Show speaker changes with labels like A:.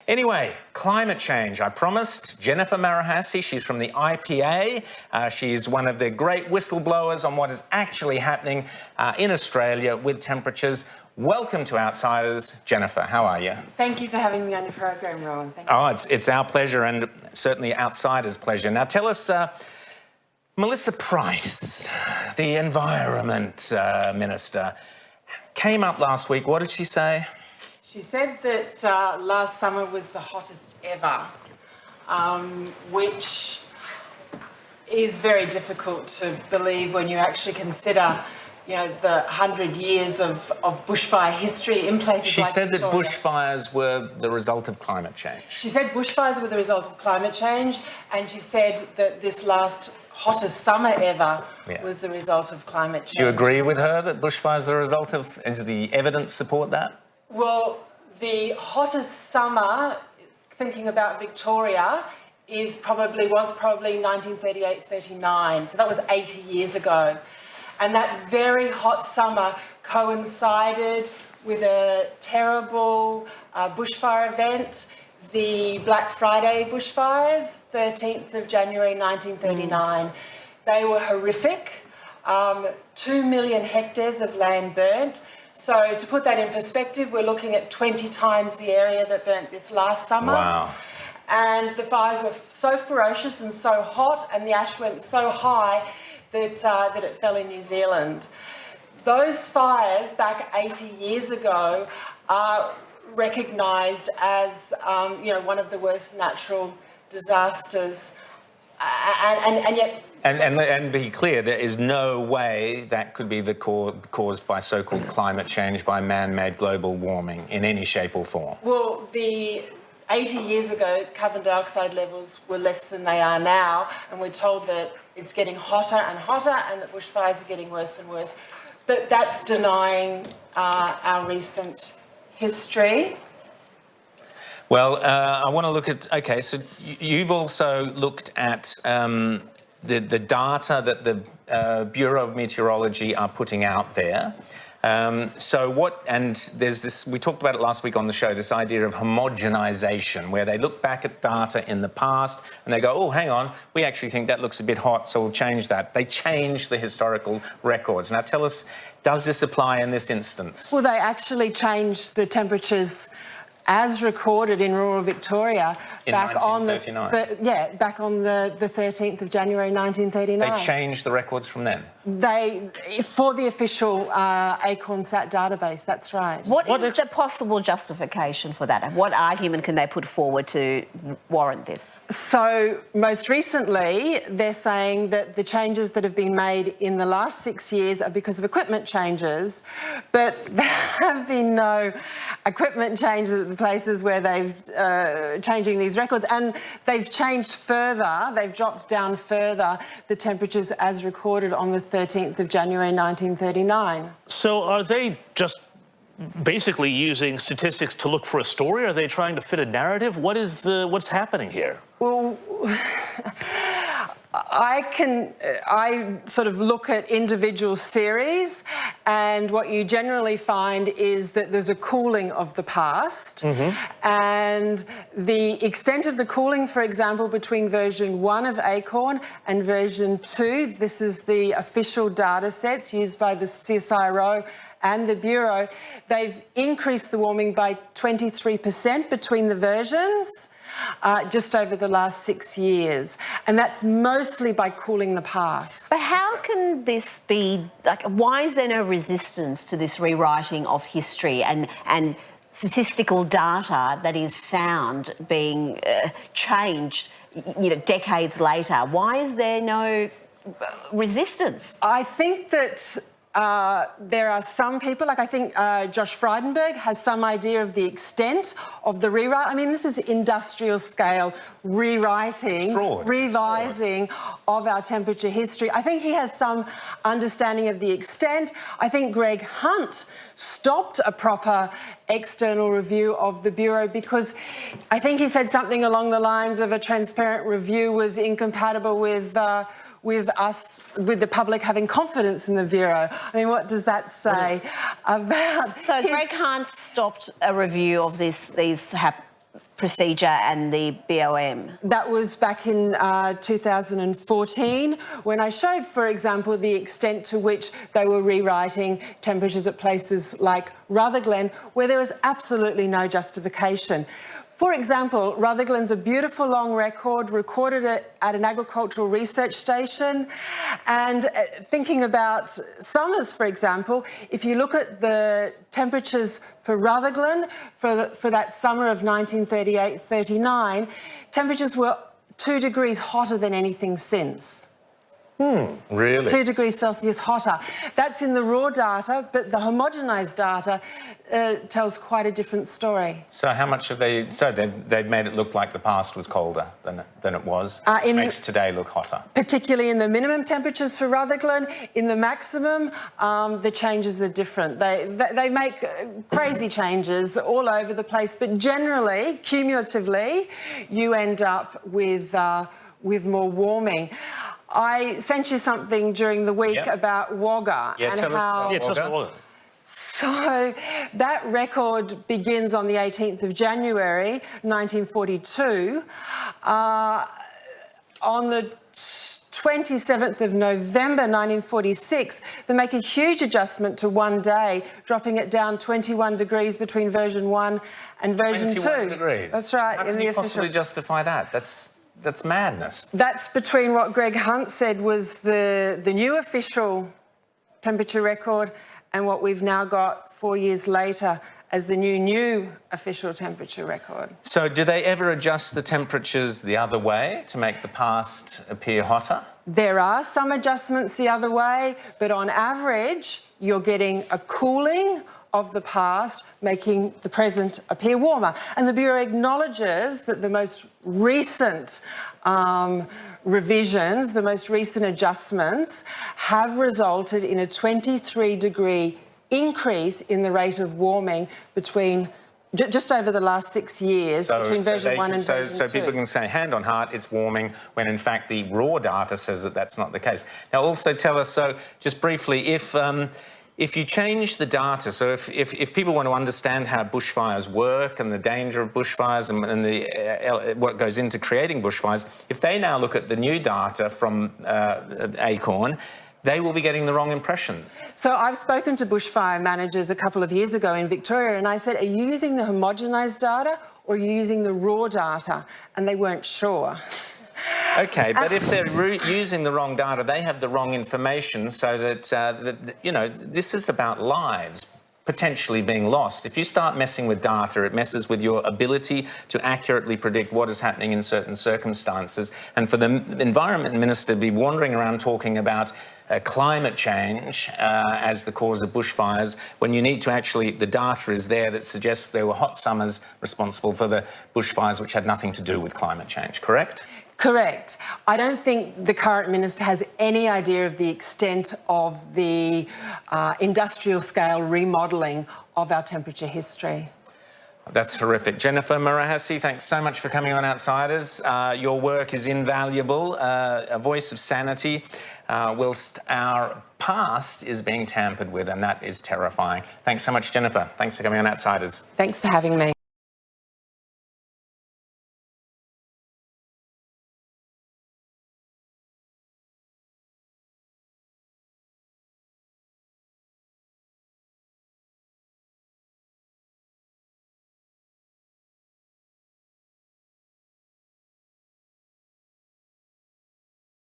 A: Anyway, climate change. I promised Jennifer Marohasy, she's from the IPA. She's one of the great whistleblowers on what is actually happening in Australia with temperatures. Welcome to Outsiders. Jennifer, how are you?
B: Thank you for having me on your program, Rowan. Thank you.
A: Oh, it's our pleasure and certainly Outsiders' pleasure. Now tell us, Melissa Price, the Environment Minister, came up last week. What did she say?
B: She said that last summer was the hottest ever, which is very difficult to believe when you actually consider, you know, the 100 years of bushfire history in places like
A: She said that
B: Victoria.
A: bushfires were the result of climate change.
B: She said bushfires were the result of climate change, and she said that this last hottest summer ever was the result of climate change.
A: Do you agree with her that bushfires are the result of, does the evidence support that?
B: Well, the hottest summer, thinking about Victoria, was probably 1938-39, so that was 80 years ago. And that very hot summer coincided with a terrible bushfire event, the Black Friday bushfires, 13th of January 1939. They were horrific. 2 million hectares of land burnt. So to put that in perspective, we're looking at 20 times the area that burnt this last summer.
A: Wow.
B: And the fires were so ferocious and so hot, and the ash went so high that it fell in New Zealand. Those fires back 80 years ago are recognised as one of the worst natural disasters, and yet.
A: And be clear, there is no way that could be caused by so-called climate change, by man-made global warming in any shape or form.
B: Well, 80 years ago, carbon dioxide levels were less than they are now, and we're told that it's getting hotter and hotter and that bushfires are getting worse and worse. But that's denying our recent history.
A: Well, I want to look at, okay, so you've also looked at the data that the Bureau of Meteorology are putting out there. And there's this, we talked about it last week on the show, this idea of homogenisation, where they look back at data in the past and they go, oh, hang on, we actually think that looks a bit hot, so we'll change that. They change the historical records. Now tell us, does this apply in this instance?
B: Well, they actually changed the temperatures as recorded in rural Victoria back on the 13th of January 1939.
A: They changed the records from then?
B: For the official AcornSat database, that's right.
C: What is the possible justification for that? What argument can they put forward to warrant this?
B: So, most recently, they're saying that the changes that have been made in the last 6 years are because of equipment changes, but there have been no equipment changes at the places where they've changing these records, and they've changed further, they've dropped down further the temperatures as recorded on the 13th of January 1939.
D: So are they just basically using statistics to look for a story? Are they trying to fit a narrative? What's happening here?
B: Well, I sort of look at individual series, and what you generally find is that there's a cooling of the past, and the extent of the cooling, for example, between version 1 of Acorn and version 2, this is the official data sets used by the CSIRO and the Bureau, they've increased the warming by 23% between the versions. Just over the last 6 years, and that's mostly by cooling the past.
C: But how can this be, like, why is there no resistance to this rewriting of history and statistical data that is sound being changed, decades later? Why is there no resistance?
B: I think that there are some people, like I think Josh Frydenberg has some idea of the extent of the rewrite. I mean, this is industrial scale rewriting, revising of our temperature history. I think he has some understanding of the extent. I think Greg Hunt stopped a proper external review of the Bureau because I think he said something along the lines of a transparent review was incompatible with the public having confidence in the Bureau. I mean, what does that say about...
C: So Greg Hunt stopped a review of these procedure and the BOM?
B: That was back in 2014 when I showed, for example, the extent to which they were rewriting temperatures at places like Rutherglen, where there was absolutely no justification. For example, Rutherglen's a beautiful long record, recorded at an agricultural research station. And thinking about summers, for example, if you look at the temperatures for Rutherglen for that summer of 1938-39, temperatures were 2 degrees hotter than anything since.
A: Really?
B: 2 degrees Celsius hotter. That's in the raw data, but the homogenised data tells quite a different story.
A: So how much have they... So they've made it look like the past was colder than it was, which makes today look hotter.
B: Particularly in the minimum temperatures for Rutherglen. In the maximum, the changes are different. They make crazy changes all over the place, but generally, cumulatively, you end up with more warming. I sent you something during the week about Wagga
A: Yeah,
B: and
A: tell us
B: how...
A: about
D: Tell us more.
B: So that record begins on the 18th of January 1942. On the 27th of November 1946, they make a huge adjustment to one day, dropping it down 21 degrees between version 1 and version 2.
A: 21 degrees?
B: That's right.
A: How can you possibly justify that? That's madness.
B: That's between what Greg Hunt said was the new official temperature record and what we've now got 4 years later as the new official temperature record.
A: So do they ever adjust the temperatures the other way to make the past appear hotter?
B: There are some adjustments the other way, but on average, you're getting a cooling of the past, making the present appear warmer. And the Bureau acknowledges that the most recent revisions, the most recent adjustments, have resulted in a 23-degree increase in the rate of warming between just over the last 6 years, between version 1 and version 2.
A: So people can say, hand on heart, it's warming, when in fact the raw data says that that's not the case. Now also tell us, so just briefly, if you change the data, so if people want to understand how bushfires work and the danger of bushfires and what goes into creating bushfires, if they now look at the new data from ACORN, they will be getting the wrong impression.
B: So I've spoken to bushfire managers a couple of years ago in Victoria and I said, are you using the homogenised data or are you using the raw data? And they weren't sure.
A: Okay, but if they're using the wrong data, they have the wrong information, so that, you know, this is about lives potentially being lost. If you start messing with data, it messes with your ability to accurately predict what is happening in certain circumstances. And for the Environment Minister to be wandering around talking about climate change as the cause of bushfires, when you need to actually, the data is there that suggests there were hot summers responsible for the bushfires which had nothing to do with climate change, correct?
B: Correct. I don't think the current minister has any idea of the extent of the industrial scale remodelling of our temperature history.
A: That's horrific. Jennifer Marohasy, thanks so much for coming on Outsiders. Your work is invaluable, a voice of sanity, whilst our past is being tampered with, and that is terrifying. Thanks so much, Jennifer. Thanks for coming on Outsiders.
B: Thanks for having me.